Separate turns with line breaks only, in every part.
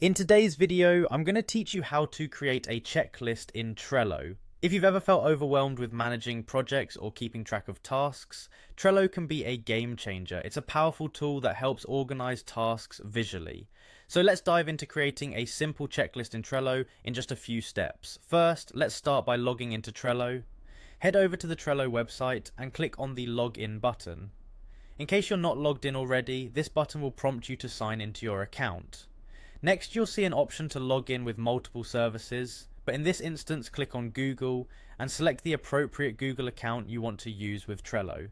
In today's video, I'm going to teach you how to create a checklist in Trello. If you've ever felt overwhelmed with managing projects or keeping track of tasks, Trello can be a game changer. It's a powerful tool that helps organize tasks visually. So let's dive into creating a simple checklist in Trello in just a few steps. First, let's start by logging into Trello. Head over to the Trello website and click on the Login button. In case you're not logged in already, this button will prompt you to sign into your account. Next, you'll see an option to log in with multiple services, but in this instance click on Google and select the appropriate Google account you want to use with Trello.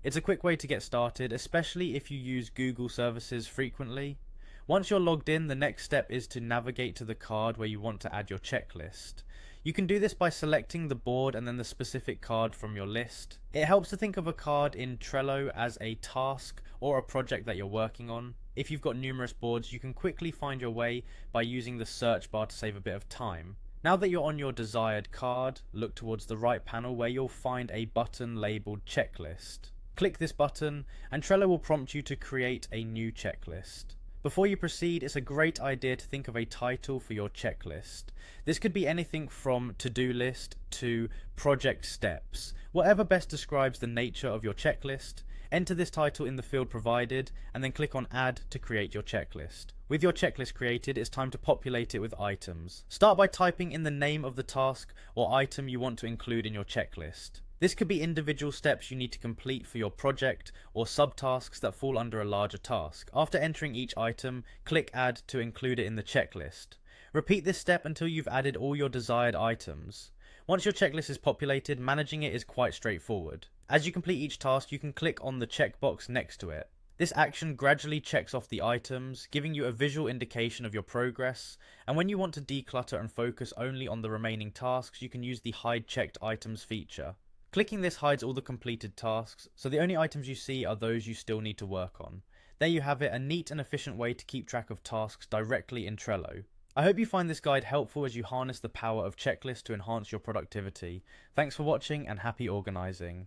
It's a quick way to get started, especially if you use Google services frequently. Once you're logged in, the next step is to navigate to the card where you want to add your checklist. You can do this by selecting the board and then the specific card from your list. It helps to think of a card in Trello as a task or a project that you're working on. If you've got numerous boards, you can quickly find your way by using the search bar to save a bit of time. Now that you're on your desired card, look towards the right panel where you'll find a button labeled checklist. Click this button and Trello will prompt you to create a new checklist. Before you proceed, it's a great idea to think of a title for your checklist. This could be anything from to-do list to project steps. Whatever best describes the nature of your checklist, enter this title in the field provided and then click on Add to create your checklist. With your checklist created, it's time to populate it with items. Start by typing in the name of the task or item you want to include in your checklist. This could be individual steps you need to complete for your project or subtasks that fall under a larger task. After entering each item, click Add to include it in the checklist. Repeat this step until you've added all your desired items. Once your checklist is populated, managing it is quite straightforward. As you complete each task, you can click on the checkbox next to it. This action gradually checks off the items, giving you a visual indication of your progress, and when you want to declutter and focus only on the remaining tasks, you can use the Hide Checked Items feature. Clicking this hides all the completed tasks, so the only items you see are those you still need to work on. There you have it, a neat and efficient way to keep track of tasks directly in Trello. I hope you find this guide helpful as you harness the power of checklists to enhance your productivity. Thanks for watching and happy organizing.